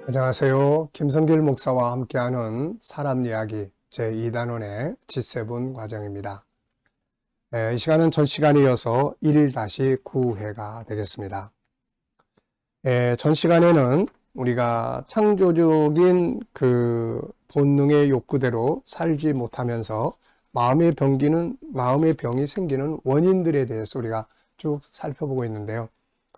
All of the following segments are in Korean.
안녕하세요. 김성길 목사와 함께하는 사람 이야기 제2단원의 G7 과정입니다. 이 시간은 전 시간에 이어서 1-9회가 되겠습니다. 전 시간에는 우리가 창조적인 그 본능의 욕구대로 살지 못하면서 마음의 병이 생기는 원인들에 대해서 우리가 쭉 살펴보고 있는데요.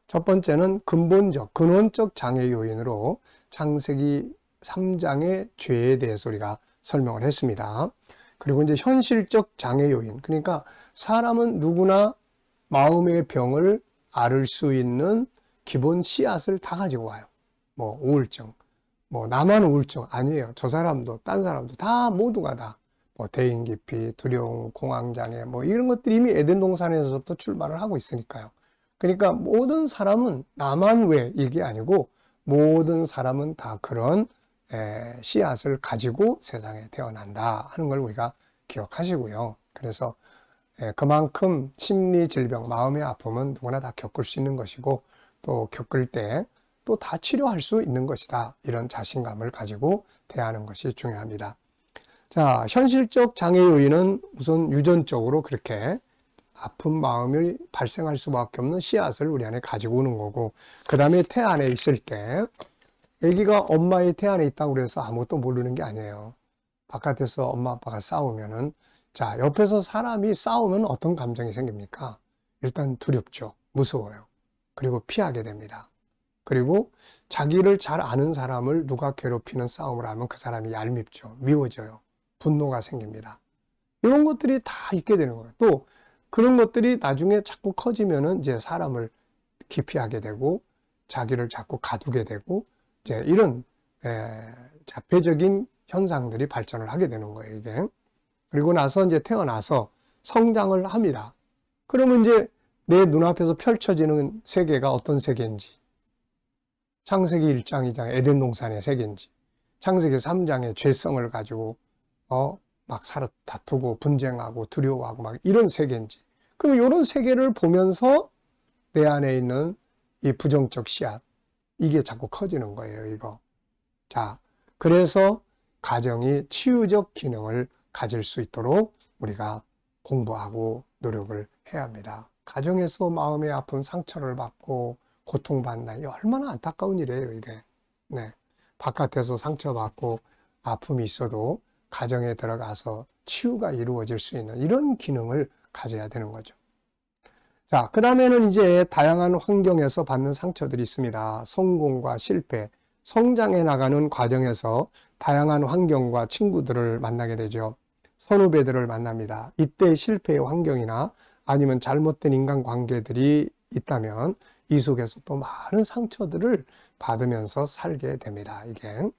첫 번째는 근원적 장애 요인으로 창세기 3장의 죄에 대해서 우리가 설명을 했습니다. 그리고 이제 현실적 장애 요인, 그러니까 사람은 누구나 마음의 병을 앓을 수 있는 기본 씨앗을 다 가지고 와요. 뭐 우울증, 뭐 나만 우울증 아니에요. 저 사람도 딴 사람도 다 모두가 다 뭐 대인기피, 두려움, 공황장애 뭐 이런 것들이 이미 에덴 동산에서부터 출발을 하고 있으니까요. 그러니까 모든 사람은 나만 왜 이게 아니고 모든 사람은 다 그런 씨앗을 가지고 세상에 태어난다 하는 걸 우리가 기억하시고요. 그래서 그만큼 심리 질병, 마음의 아픔은 누구나 다 겪을 수 있는 것이고 또 겪을 때 또 다 치료할 수 있는 것이다. 이런 자신감을 가지고 대하는 것이 중요합니다. 자, 현실적 장애 요인은 우선 유전적으로 그렇게 아픈 마음이 발생할 수밖에 없는 씨앗을 우리 안에 가지고 오는 거고, 그 다음에 태 안에 있을 때 아기가 엄마의 태 안에 있다고 그래서 아무것도 모르는 게 아니에요. 바깥에서 엄마 아빠가 싸우면은, 자, 옆에서 사람이 싸우면 어떤 감정이 생깁니까? 일단 두렵죠. 무서워요. 그리고 피하게 됩니다. 그리고 자기를 잘 아는 사람을 누가 괴롭히는 싸움을 하면 그 사람이 얄밉죠. 미워져요. 분노가 생깁니다. 이런 것들이 다 있게 되는 거예요. 또 그런 것들이 나중에 자꾸 커지면은 이제 사람을 기피하게 되고 자기를 자꾸 가두게 되고 이제 이런 자폐적인 현상들이 발전을 하게 되는 거예요, 이게. 그리고 나서 이제 태어나서 성장을 합니다. 그러면 이제 내 눈앞에서 펼쳐지는 세계가 어떤 세계인지, 창세기 1장, 2장 에덴 동산의 세계인지, 창세기 3장의 죄성을 가지고 막 서로 다투고 분쟁하고 두려워하고 막 이런 세계인지, 그럼 이런 세계를 보면서 내 안에 있는 이 부정적 씨앗, 이게 자꾸 커지는 거예요, 이거. 자, 그래서 가정이 치유적 기능을 가질 수 있도록 우리가 공부하고 노력을 해야 합니다. 가정에서 마음의 아픈 상처를 받고 고통받나, 이 얼마나 안타까운 일이에요, 이게. 네. 바깥에서 상처받고 아픔이 있어도 가정에 들어가서 치유가 이루어질 수 있는 이런 기능을 가져야 되는 거죠. 자, 그 다음에는 이제 다양한 환경에서 받는 상처들이 있습니다. 성공과 실패, 성장해 나가는 과정에서 다양한 환경과 친구들을 만나게 되죠. 선후배들을 만납니다. 이때 실패의 환경이나 아니면 잘못된 인간관계들이 있다면 이 속에서 또 많은 상처들을 받으면서 살게 됩니다, 이게.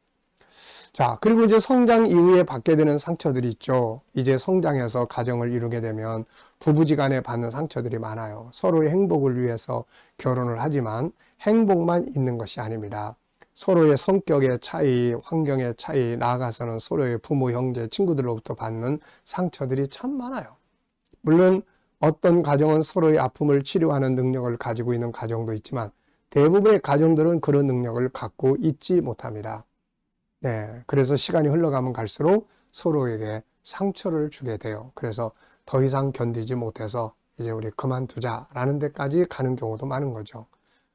자, 그리고 이제 성장 이후에 받게 되는 상처들이 있죠. 이제 성장해서 가정을 이루게 되면 부부지간에 받는 상처들이 많아요. 서로의 행복을 위해서 결혼을 하지만 행복만 있는 것이 아닙니다. 서로의 성격의 차이, 환경의 차이, 나아가서는 서로의 부모, 형제, 친구들로부터 받는 상처들이 참 많아요. 물론 어떤 가정은 서로의 아픔을 치료하는 능력을 가지고 있는 가정도 있지만 대부분의 가정들은 그런 능력을 갖고 있지 못합니다. 네, 그래서 시간이 흘러가면 갈수록 서로에게 상처를 주게 돼요. 그래서 더 이상 견디지 못해서 이제 우리 그만두자라는 데까지 가는 경우도 많은 거죠.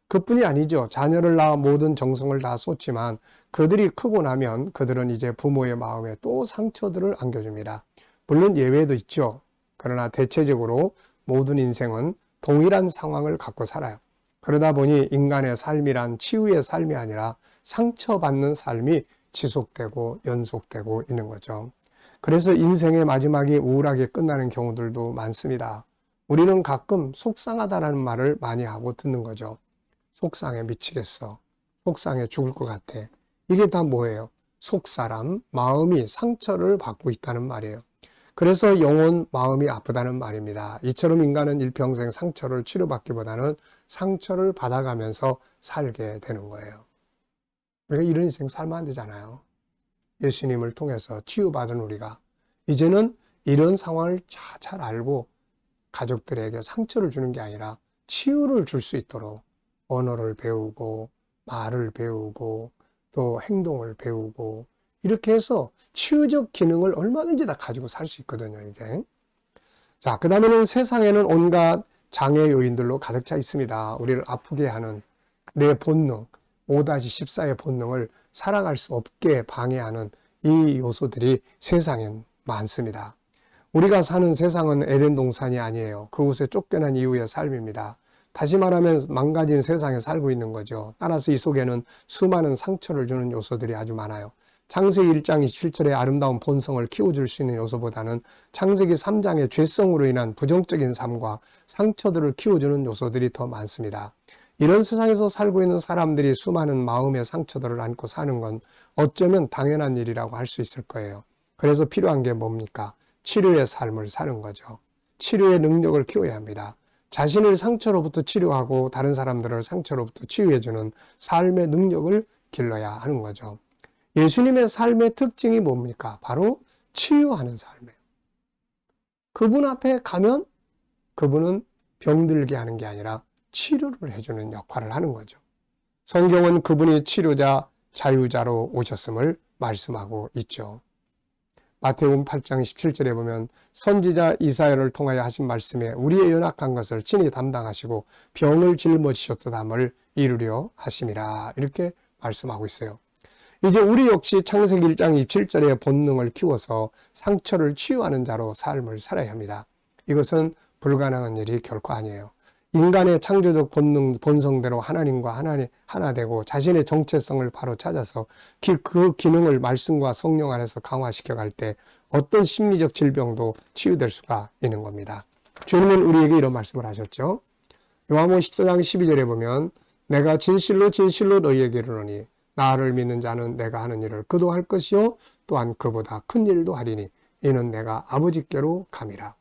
그뿐이 아니죠. 자녀를 낳아 모든 정성을 다 쏟지만 그들이 크고 나면 그들은 이제 부모의 마음에 또 상처들을 안겨줍니다. 물론 예외도 있죠. 그러나 대체적으로 모든 인생은 동일한 상황을 갖고 살아요. 그러다 보니 인간의 삶이란 치유의 삶이 아니라 상처받는 삶이 지속되고 연속되고 있는 거죠. 그래서 인생의 마지막이 우울하게 끝나는 경우들도 많습니다. 우리는 가끔 속상하다는 말을 많이 하고 듣는 거죠. 속상해 미치겠어. 속상해 죽을 것 같아. 이게 다 뭐예요? 속사람, 마음이 상처를 받고 있다는 말이에요. 그래서 영혼, 마음이 아프다는 말입니다. 이처럼 인간은 일평생 상처를 치료받기보다는 상처를 받아가면서 살게 되는 거예요. 우리가 이런 인생 살면 안 되잖아요. 예수님을 통해서 치유받은 우리가 이제는 이런 상황을 잘 알고 가족들에게 상처를 주는 게 아니라 치유를 줄 수 있도록 언어를 배우고 말을 배우고 또 행동을 배우고 이렇게 해서 치유적 기능을 얼마든지 다 가지고 살 수 있거든요, 이게. 자, 그 다음에는 세상에는 온갖 장애 요인들로 가득 차 있습니다. 우리를 아프게 하는 내 본능, 5-14의 본능을 살아갈 수 없게 방해하는 이 요소들이 세상엔 많습니다. 우리가 사는 세상은 에덴 동산이 아니에요. 그곳에 쫓겨난 이후의 삶입니다. 다시 말하면 망가진 세상에 살고 있는 거죠. 따라서 이 속에는 수많은 상처를 주는 요소들이 아주 많아요. 창세기 1장 27절의 아름다운 본성을 키워줄 수 있는 요소보다는 창세기 3장의 죄성으로 인한 부정적인 삶과 상처들을 키워주는 요소들이 더 많습니다. 이런 세상에서 살고 있는 사람들이 수많은 마음의 상처들을 안고 사는 건 어쩌면 당연한 일이라고 할 수 있을 거예요. 그래서 필요한 게 뭡니까? 치료의 삶을 사는 거죠. 치료의 능력을 키워야 합니다. 자신을 상처로부터 치료하고 다른 사람들을 상처로부터 치유해주는 삶의 능력을 길러야 하는 거죠. 예수님의 삶의 특징이 뭡니까? 바로 치유하는 삶이에요. 그분 앞에 가면 그분은 병들게 하는 게 아니라 치료를 해주는 역할을 하는 거죠. 성경은 그분이 치료자, 자유자로 오셨음을 말씀하고 있죠. 마태복음 8장 17절에 보면 선지자 이사야를 통하여 하신 말씀에 우리의 연약한 것을 친히 담당하시고 병을 짊어지셨도담을 이루려 하심이라 이렇게 말씀하고 있어요. 이제 우리 역시 창세기 1장 27절의 본능을 키워서 상처를 치유하는 자로 삶을 살아야 합니다. 이것은 불가능한 일이 결코 아니에요. 인간의 창조적 본성대로 하나님과 하나 되고 자신의 정체성을 바로 찾아서 그 기능을 말씀과 성령 안에서 강화시켜 갈 때 어떤 심리적 질병도 치유될 수가 있는 겁니다. 주님은 우리에게 이런 말씀을 하셨죠. 요한복음 14장 12절에 보면 내가 진실로 진실로 너희에게 이르노니 나를 믿는 자는 내가 하는 일을 그도 할 것이요 또한 그보다 큰 일도 하리니 이는 내가 아버지께로 감이라.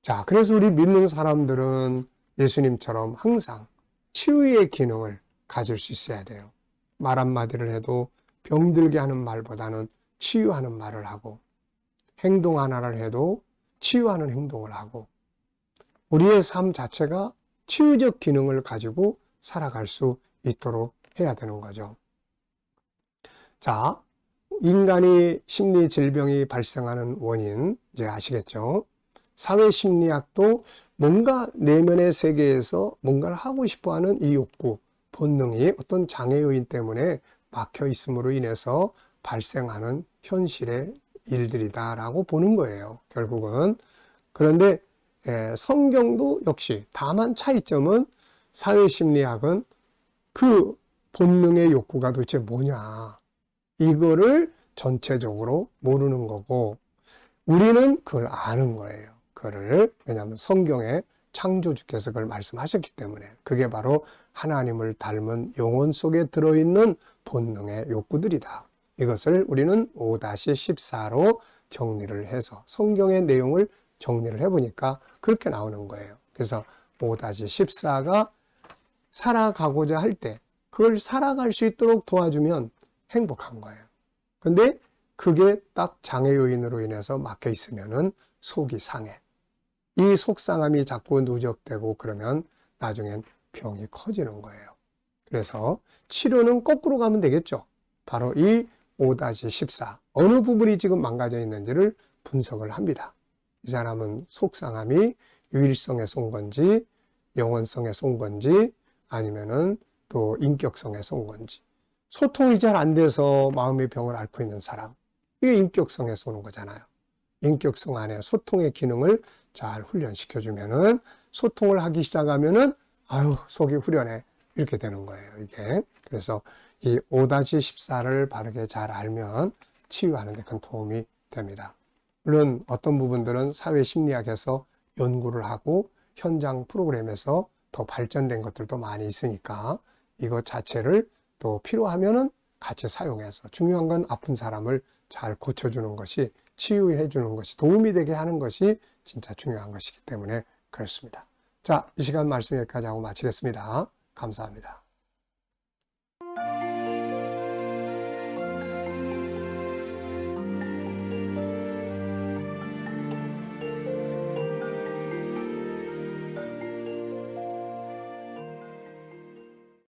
자, 그래서 우리 믿는 사람들은 예수님처럼 항상 치유의 기능을 가질 수 있어야 돼요. 말 한마디를 해도 병들게 하는 말보다는 치유하는 말을 하고 행동 하나를 해도 치유하는 행동을 하고 우리의 삶 자체가 치유적 기능을 가지고 살아갈 수 있도록 해야 되는 거죠. 자, 인간이 심리 질병이 발생하는 원인 이제 아시겠죠? 사회심리학도 뭔가 내면의 세계에서 뭔가를 하고 싶어하는 이 욕구, 본능이 어떤 장애 요인 때문에 막혀 있음으로 인해서 발생하는 현실의 일들이다라고 보는 거예요. 결국은. 그런데 성경도 역시 다만 차이점은 사회심리학은 그 본능의 욕구가 도대체 뭐냐 이거를 전체적으로 모르는 거고 우리는 그걸 아는 거예요. 왜냐하면 성경에 창조주께서 그걸 말씀하셨기 때문에 그게 바로 하나님을 닮은 영혼 속에 들어있는 본능의 욕구들이다. 이것을 우리는 5-14로 정리를 해서 성경의 내용을 정리를 해보니까 그렇게 나오는 거예요. 그래서 5-14가 살아가고자 할 때 그걸 살아갈 수 있도록 도와주면 행복한 거예요. 근데 그게 딱 장애 요인으로 인해서 막혀 있으면은 속이 상해. 이 속상함이 자꾸 누적되고 그러면 나중엔 병이 커지는 거예요. 그래서 치료는 거꾸로 가면 되겠죠. 바로 이 5-14 어느 부분이 지금 망가져 있는지를 분석을 합니다. 이 사람은 속상함이 유일성에서 온 건지 영원성에서 온 건지 아니면은 또 인격성에서 온 건지 소통이 잘 안 돼서 마음의 병을 앓고 있는 사람 이게 인격성에서 오는 거잖아요. 인격성 안에 소통의 기능을 잘 훈련시켜주면은 소통을 하기 시작하면은 아유 속이 후련해 이렇게 되는 거예요. 이게 그래서 이 5-14를 바르게 잘 알면 치유하는 데 큰 도움이 됩니다. 물론 어떤 부분들은 사회심리학에서 연구를 하고 현장 프로그램에서 더 발전된 것들도 많이 있으니까 이것 자체를 또 필요하면은 같이 사용해서 중요한 건 아픈 사람을 잘 고쳐주는 것이 치유해 주는 것이 도움이 되게 하는 것이 진짜 중요한 것이기 때문에 그렇습니다. 자, 이 시간 말씀 여기까지 하고 마치겠습니다. 감사합니다.